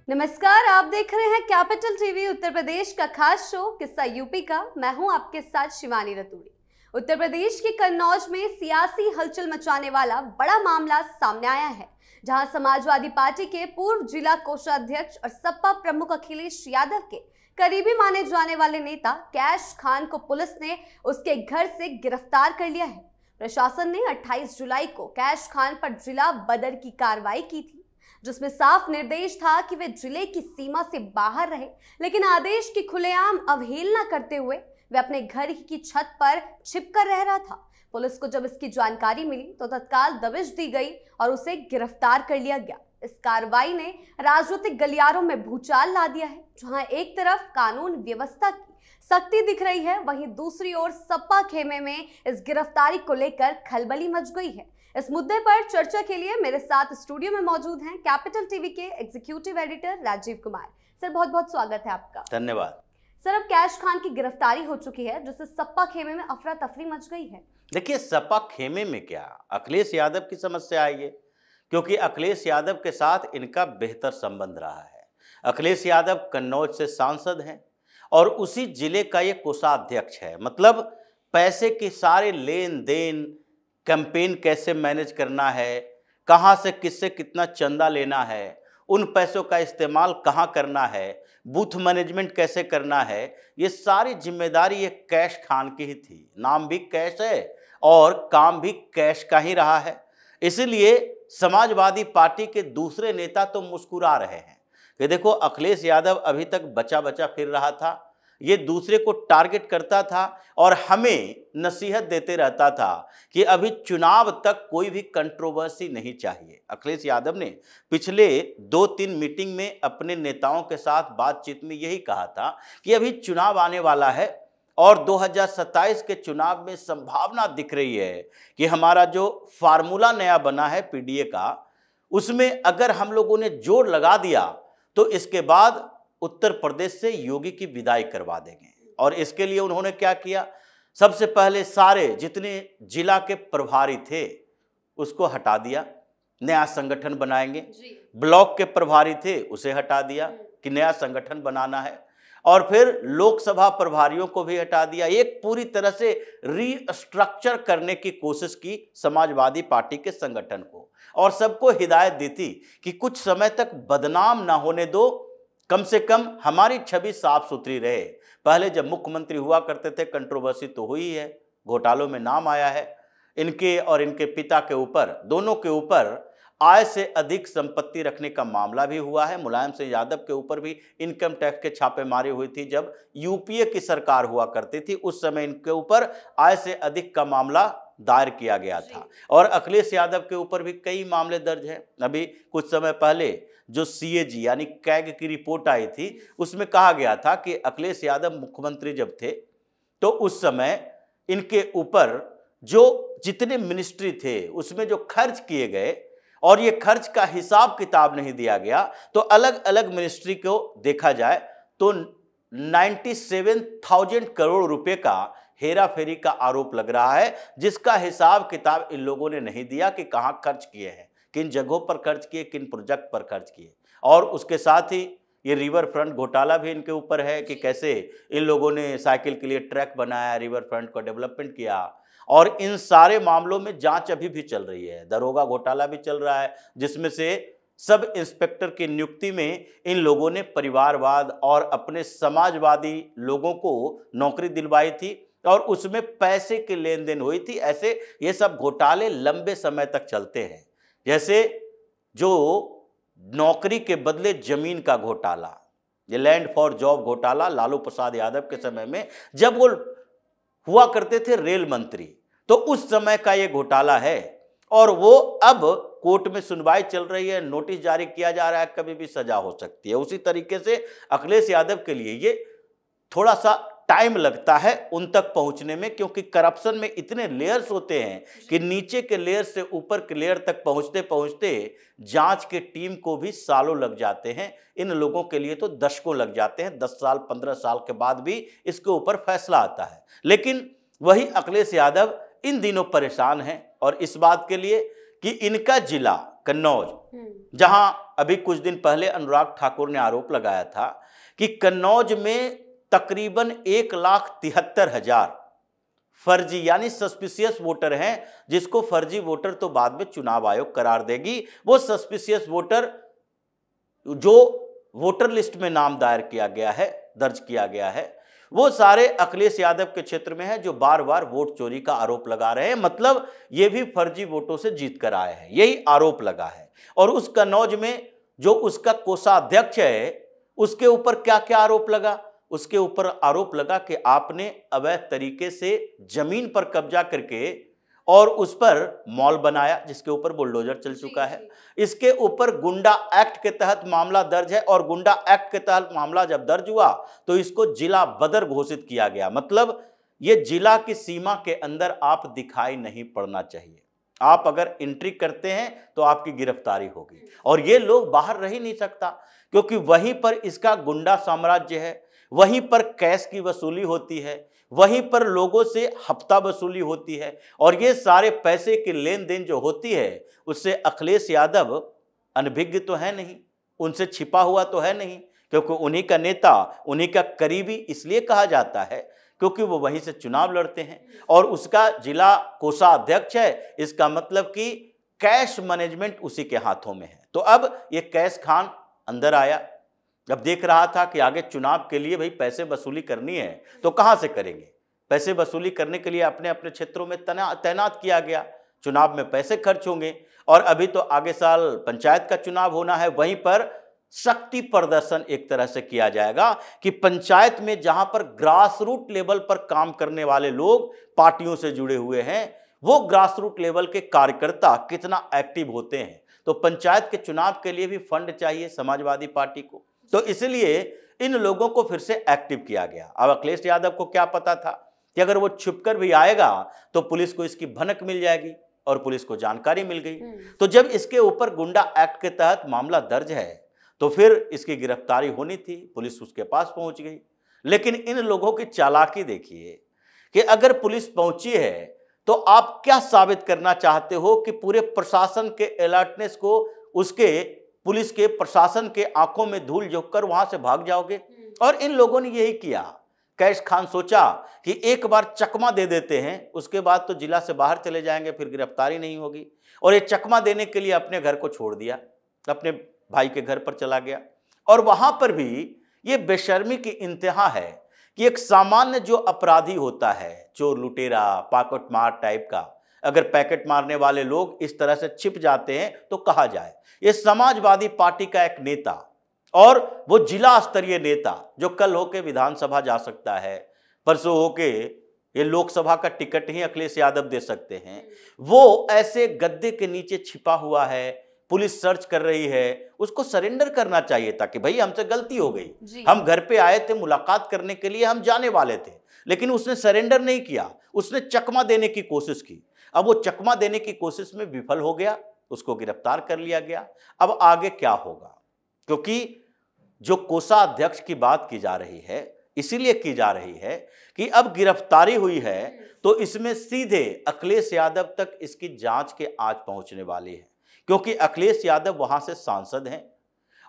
नमस्कार, आप देख रहे हैं कैपिटल टीवी उत्तर प्रदेश का खास शो किस्सा यूपी का। मैं हूं आपके साथ शिवानी रतूड़ी। उत्तर प्रदेश के कन्नौज में सियासी हलचल मचाने वाला बड़ा मामला सामने आया है, जहां समाजवादी पार्टी के पूर्व जिला कोषाध्यक्ष और सपा प्रमुख अखिलेश यादव के करीबी माने जाने वाले नेता कैश खान को पुलिस ने उसके घर से गिरफ्तार कर लिया है। प्रशासन ने 28 जुलाई को कैश खान पर जिला बदर की कार्रवाई की थी, जिसमें साफ निर्देश था कि वे जिले की सीमा से बाहर रहे, लेकिन आदेश की खुलेआम अवहेलना करते हुए वे अपने घर की छत पर छिपकर रह रहा था। पुलिस को जब इसकी जानकारी मिली तो तत्काल दबिश दी गई और उसे गिरफ्तार कर लिया गया। इस कार्रवाई ने राजनीतिक गलियारों में भूचाल ला दिया है। जहां एक तरफ कानून व्यवस्था की सख्ती दिख रही है, वहीं दूसरी ओर सपा खेमे में इस गिरफ्तारी को लेकर खलबली मच गई है। इस मुद्दे पर चर्चा के लिए मेरे साथ स्टूडियो में मौजूद हैं कैपिटल टीवी के executive editor Rajeev Kumar. Sir, बहुत बहुत स्वागत है आपका। धन्यवाद। सर, अब कैश खान की गिरफ्तारी हो चुकी है, जिससे सपा खेमे में अफरा तफरी मच गई है। देखिए, सपा खेमे में क्या, अखिलेश यादव की समस्या आई है, क्योंकि अखिलेश यादव के साथ इनका बेहतर संबंध रहा है। अखिलेश यादव कन्नौज से सांसद हैं और उसी जिले का ये कोषाध्यक्ष है। मतलब पैसे के सारे लेन देन, कैंपेन कैसे मैनेज करना है, कहाँ से किससे कितना चंदा लेना है, उन पैसों का इस्तेमाल कहाँ करना है, बूथ मैनेजमेंट कैसे करना है, ये सारी जिम्मेदारी ये कैश खान की ही थी। नाम भी कैश है और काम भी कैश का ही रहा है। इसलिए समाजवादी पार्टी के दूसरे नेता तो मुस्कुरा रहे हैं कि देखो, अखिलेश यादव अभी तक बचा बचा फिर रहा था, ये दूसरे को टारगेट करता था और हमें नसीहत देते रहता था कि अभी चुनाव तक कोई भी कंट्रोवर्सी नहीं चाहिए। अखिलेश यादव ने पिछले 2-3 मीटिंग में अपने नेताओं के साथ बातचीत में यही कहा था कि अभी चुनाव आने वाला है और 2027 के चुनाव में संभावना दिख रही है कि हमारा जो फार्मूला नया बना है पीडीए का, उसमें अगर हम लोगों ने जोर लगा दिया तो इसके बाद उत्तर प्रदेश से योगी की विदाई करवा देंगे। और इसके लिए उन्होंने क्या किया, सबसे पहले सारे जितने जिला के प्रभारी थे उसको हटा दिया, नया संगठन बनाएंगे। ब्लॉक के प्रभारी थे उसे हटा दिया कि नया संगठन बनाना है, और फिर लोकसभा प्रभारियों को भी हटा दिया। एक पूरी तरह से रीस्ट्रक्चर करने की कोशिश की समाजवादी पार्टी के संगठन को, और सबको हिदायत दी थी कि कुछ समय तक बदनाम ना होने दो, कम से कम हमारी छवि साफ सुथरी रहे। पहले जब मुख्यमंत्री हुआ करते थे कंट्रोवर्सी तो हुई है, घोटालों में नाम आया है इनके और इनके पिता के ऊपर, दोनों के ऊपर आय से अधिक संपत्ति रखने का मामला भी हुआ है। मुलायम सिंह यादव के ऊपर भी इनकम टैक्स के छापेमारी हुई थी जब यूपीए की सरकार हुआ करती थी, उस समय इनके ऊपर आय से अधिक का मामला दायर किया गया था। और अखिलेश यादव के ऊपर भी कई मामले दर्ज हैं। अभी कुछ समय पहले जो सीएजी यानी कैग की रिपोर्ट आई थी, उसमें कहा गया था कि अखिलेश यादव मुख्यमंत्री जब थे तो उस समय इनके ऊपर जो जितने मिनिस्ट्री थे उसमें जो खर्च किए गए और ये खर्च का हिसाब किताब नहीं दिया गया, तो अलग अलग मिनिस्ट्री को देखा जाए तो 97,000 करोड़ रुपए का हेरा फेरी का आरोप लग रहा है, जिसका हिसाब किताब इन लोगों ने नहीं दिया कि कहाँ खर्च किए हैं, किन जगहों पर खर्च किए, किन प्रोजेक्ट पर खर्च किए। और उसके साथ ही ये रिवर फ्रंट घोटाला भी इनके ऊपर है कि कैसे इन लोगों ने साइकिल के लिए ट्रैक बनाया, रिवर फ्रंट को डेवलपमेंट किया, और इन सारे मामलों में जांच अभी भी चल रही है। दरोगा घोटाला भी चल रहा है, जिसमें से सब इंस्पेक्टर की नियुक्ति में इन लोगों ने परिवारवाद और अपने समाजवादी लोगों को नौकरी दिलवाई थी और उसमें पैसे के लेन देन हुई थी। ऐसे ये सब घोटाले लंबे समय तक चलते हैं। जैसे जो नौकरी के बदले जमीन का घोटाला, ये लैंड फॉर जॉब घोटाला लालू प्रसाद यादव के समय में जब वो हुआ करते थे रेल मंत्री, तो उस समय का ये घोटाला है और वो अब कोर्ट में सुनवाई चल रही है, नोटिस जारी किया जा रहा है, कभी भी सजा हो सकती है। उसी तरीके से अखिलेश यादव के लिए ये थोड़ा सा टाइम लगता है उन तक पहुंचने में, क्योंकि करप्शन में इतने लेयर्स होते हैं कि नीचे के लेयर से ऊपर के लेयर तक पहुंचते पहुंचते जांच के टीम को भी सालों लग जाते हैं। इन लोगों के लिए तो दशकों लग जाते हैं, 10 साल 15 साल के बाद भी इसके ऊपर फैसला आता है। लेकिन वही अखिलेश यादव इन दिनों परेशान हैं और इस बात के लिए कि इनका जिला कन्नौज, जहां अभी कुछ दिन पहले अनुराग ठाकुर ने आरोप लगाया था कि कन्नौज में तकरीबन 1,73,000 फर्जी यानी सस्पिशियस वोटर हैं, जिसको फर्जी वोटर तो बाद में चुनाव आयोग करार देगी। वो सस्पिशियस वोटर जो वोटर लिस्ट में नाम दायर किया गया है, दर्ज किया गया है, वो सारे अखिलेश यादव के क्षेत्र में है, जो बार बार वोट चोरी का आरोप लगा रहे हैं। मतलब ये भी फर्जी वोटों से जीत कर आए हैं, यही आरोप लगा है। और उस कन्नौज में जो उसका कोषाध्यक्ष है, उसके ऊपर क्या क्या आरोप लगा? उसके ऊपर आरोप लगा कि आपने अवैध तरीके से जमीन पर कब्जा करके और उस पर मॉल बनाया, जिसके ऊपर बुलडोजर चल चुका है। इसके ऊपर गुंडा एक्ट के तहत मामला दर्ज है, और गुंडा एक्ट के तहत मामला जब दर्ज हुआ तो इसको जिला बदर घोषित किया गया। मतलब ये जिला की सीमा के अंदर आप दिखाई नहीं पड़ना चाहिए। आप अगर एंट्री करते हैं तो आपकी गिरफ्तारी होगी, और ये लोग बाहर रह ही नहीं सकता, क्योंकि वहीं पर इसका गुंडा साम्राज्य है, वहीं पर कैश की वसूली होती है, वहीं पर लोगों से हफ्ता वसूली होती है, और ये सारे पैसे की लेन देन जो होती है उससे अखिलेश यादव अनभिज्ञ तो है नहीं, उनसे छिपा हुआ तो है नहीं, क्योंकि उन्हीं का नेता, उन्हीं का करीबी इसलिए कहा जाता है क्योंकि वो वहीं से चुनाव लड़ते हैं, और उसका जिला कोषाध्यक्ष है। इसका मतलब कि कैश मैनेजमेंट उसी के हाथों में है। तो अब ये कैश खान अंदर आया, जब देख रहा था कि आगे चुनाव के लिए भाई पैसे वसूली करनी है तो कहां से करेंगे। पैसे वसूली करने के लिए अपने अपने क्षेत्रों में तैनात किया गया। चुनाव में पैसे खर्च होंगे, और अभी तो आगे साल पंचायत का चुनाव होना है, वहीं पर शक्ति प्रदर्शन एक तरह से किया जाएगा कि पंचायत में जहां पर ग्रास रूट लेवल पर काम करने वाले लोग पार्टियों से जुड़े हुए हैं, वो ग्रास रूट लेवल के कार्यकर्ता कितना एक्टिव होते हैं। तो पंचायत के चुनाव के लिए भी फंड चाहिए समाजवादी पार्टी को, तो इसलिए इन लोगों को फिर से एक्टिव किया गया। अब अखिलेश यादव को क्या पता था कि अगर वो छुपकर भी आएगा तो पुलिस को इसकी भनक मिल जाएगी, और पुलिस को जानकारी मिल गई। तो जब इसके ऊपर गुंडा एक्ट के तहत मामला दर्ज है तो फिर इसकी गिरफ्तारी होनी थी, पुलिस उसके पास पहुंच गई। लेकिन इन लोगों की चालाकी देखिए कि अगर पुलिस पहुंची है तो आप क्या साबित करना चाहते हो कि पूरे प्रशासन के अलर्टनेस को, उसके पुलिस के प्रशासन के आंखों में धूल झोंक कर वहां से भाग जाओगे। और इन लोगों ने यही किया। कैश खान सोचा कि एक बार चकमा दे देते हैं, उसके बाद तो जिला से बाहर चले जाएंगे, फिर गिरफ्तारी नहीं होगी। और ये चकमा देने के लिए अपने घर को छोड़ दिया, अपने भाई के घर पर चला गया। और वहां पर भी ये बेशर्मी की इंतहा है कि एक सामान्य जो अपराधी होता है, चोर लुटेरा पॉकेट मार टाइप का, अगर पैकेट मारने वाले लोग इस तरह से छिप जाते हैं तो कहा जाए ये समाजवादी पार्टी का एक नेता, और वो जिला स्तरीय नेता जो कल होके विधानसभा जा सकता है, परसों होके ये लोकसभा का टिकट ही अखिलेश यादव दे सकते हैं, वो ऐसे गद्दे के नीचे छिपा हुआ है, पुलिस सर्च कर रही है। उसको सरेंडर करना चाहिए था कि भाई हमसे गलती हो गई, हम घर पे आए थे मुलाकात करने के लिए, हम जाने वाले थे, लेकिन उसने सरेंडर नहीं किया, उसने चकमा देने की कोशिश की। अब वो चकमा देने की कोशिश में विफल हो गया, उसको गिरफ्तार कर लिया गया। अब आगे क्या होगा, क्योंकि जो कोषाध्यक्ष की बात की जा रही है इसीलिए की जा रही है कि अब गिरफ्तारी हुई है तो इसमें सीधे अखिलेश यादव तक इसकी जांच के आंच पहुंचने वाली है, क्योंकि अखिलेश यादव वहां से सांसद हैं,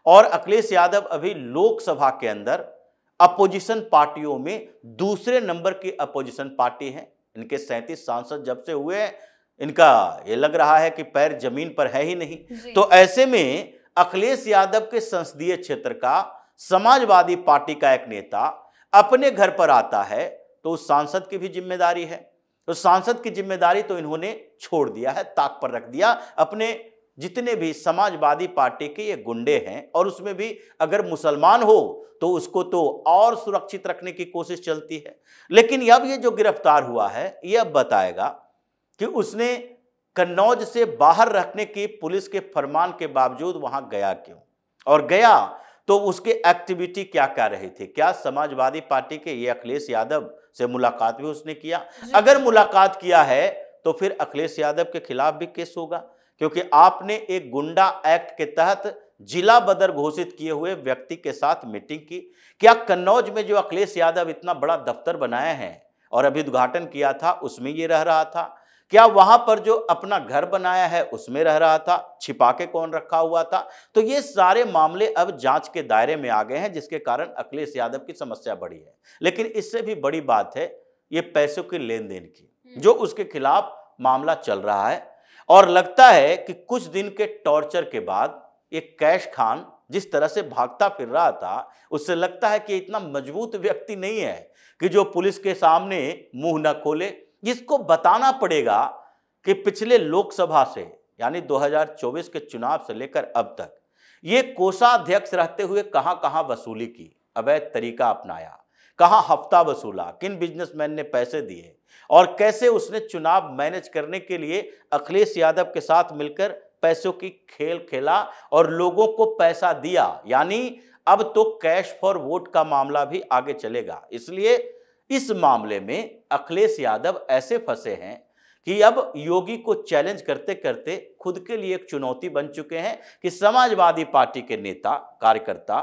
और अखिलेश यादव अभी लोकसभा के अंदर अपोजिशन पार्टियों में दूसरे नंबर की अपोजिशन पार्टी है। इनके 37 सांसद जब से हुए हैं, इनका ये लग रहा है कि पैर जमीन पर है ही नहीं। तो ऐसे में अखिलेश यादव के संसदीय क्षेत्र का समाजवादी पार्टी का एक नेता अपने घर पर आता है तो उस सांसद की भी जिम्मेदारी है। तो सांसद की जिम्मेदारी तो इन्होंने छोड़ दिया है, ताक पर रख दिया। अपने जितने भी समाजवादी पार्टी के ये गुंडे हैं, और उसमें भी अगर मुसलमान हो तो उसको तो और सुरक्षित रखने की कोशिश चलती है। लेकिन अब ये जो गिरफ्तार हुआ है ये अब बताएगा कि उसने कन्नौज से बाहर रखने की पुलिस के फरमान के बावजूद वहां गया क्यों, और गया तो उसके एक्टिविटी क्या क्या रही थी। क्या समाजवादी पार्टी के ये अखिलेश यादव से मुलाकात भी उसने किया? अगर मुलाकात किया है तो फिर अखिलेश यादव के खिलाफ भी केस होगा, क्योंकि आपने एक गुंडा एक्ट के तहत जिला बदर घोषित किए हुए व्यक्ति के साथ मीटिंग की। क्या कन्नौज में जो अखिलेश यादव इतना बड़ा दफ्तर बनाए हैं और अभी उद्घाटन किया था उसमें ये रह रहा था? क्या वहां पर जो अपना घर बनाया है उसमें रह रहा था, छिपा के कौन रखा हुआ था? तो ये सारे मामले अब जांच के दायरे में आ गए हैं, जिसके कारण अखिलेश यादव की समस्या बढ़ी है। लेकिन इससे भी बड़ी बात है ये पैसों के लेन देन की, जो उसके खिलाफ मामला चल रहा है। और लगता है कि कुछ दिन के टॉर्चर के बाद एक कैश खान जिस तरह से भागता फिर रहा था, उससे लगता है कि इतना मजबूत व्यक्ति नहीं है कि जो पुलिस के सामने मुंह न खोले। जिसको बताना पड़ेगा कि पिछले लोकसभा से यानी 2024 के चुनाव से लेकर अब तक ये कोषाध्यक्ष रहते हुए कहां कहां वसूली की, अवैध तरीका अपनाया, कहां हफ्ता वसूला, किन बिजनेसमैन ने पैसे दिए और कैसे उसने चुनाव मैनेज करने के लिए अखिलेश यादव के साथ मिलकर पैसों की खेल खेला और लोगों को पैसा दिया। यानी अब तो कैश फॉर वोट का मामला भी आगे चलेगा। इसलिए इस मामले में अखिलेश यादव ऐसे फंसे हैं कि अब योगी को चैलेंज करते करते खुद के लिए एक चुनौती बन चुके हैं कि समाजवादी पार्टी के नेता कार्यकर्ता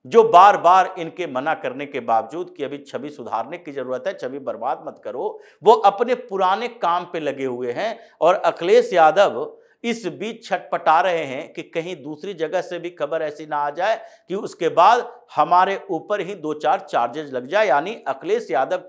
जो बार बार इनके मना करने के बावजूद कि अभी छवि सुधारने की जरूरत है, छवि बर्बाद मत करो, वो अपने पुराने काम पे लगे हुए हैं। और अखिलेश यादव इस बीच छटपटा रहे हैं कि कहीं दूसरी जगह से भी खबर ऐसी ना आ जाए कि उसके बाद हमारे ऊपर ही 2-4 चार्जेस लग जाए। यानी अखिलेश यादव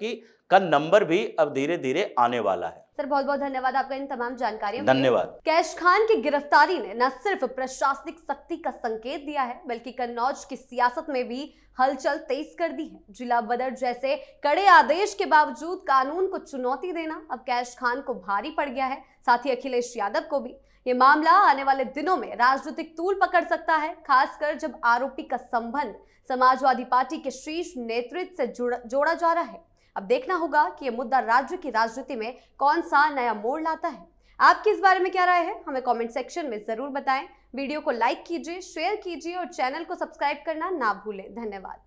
का नंबर भी अब धीरे धीरे आने वाला है। सर बहुत बहुत धन्यवाद आपका इन तमाम जानकारियों के लिए। धन्यवाद। कैश खान की गिरफ्तारी ने न सिर्फ प्रशासनिक सख्ती का संकेत दिया है, बल्कि कन्नौज की सियासत में भी हलचल तेज कर दी है। जिला बदर जैसे कड़े आदेश के बावजूद कानून को चुनौती देना अब कैश खान को भारी पड़ गया है, साथ ही अखिलेश यादव को भी। ये मामला आने वाले दिनों में राजनीतिक तूल पकड़ सकता है, खासकर जब आरोपी का संबंध समाजवादी पार्टी के शीर्ष नेतृत्व से जोड़ा जा रहा है। अब देखना होगा कि यह मुद्दा राज्य की राजनीति में कौन सा नया मोड़ लाता है। आपकी इस बारे में क्या राय है, हमें कमेंट सेक्शन में जरूर बताएं। वीडियो को लाइक कीजिए, शेयर कीजिए और चैनल को सब्सक्राइब करना ना भूलें। धन्यवाद।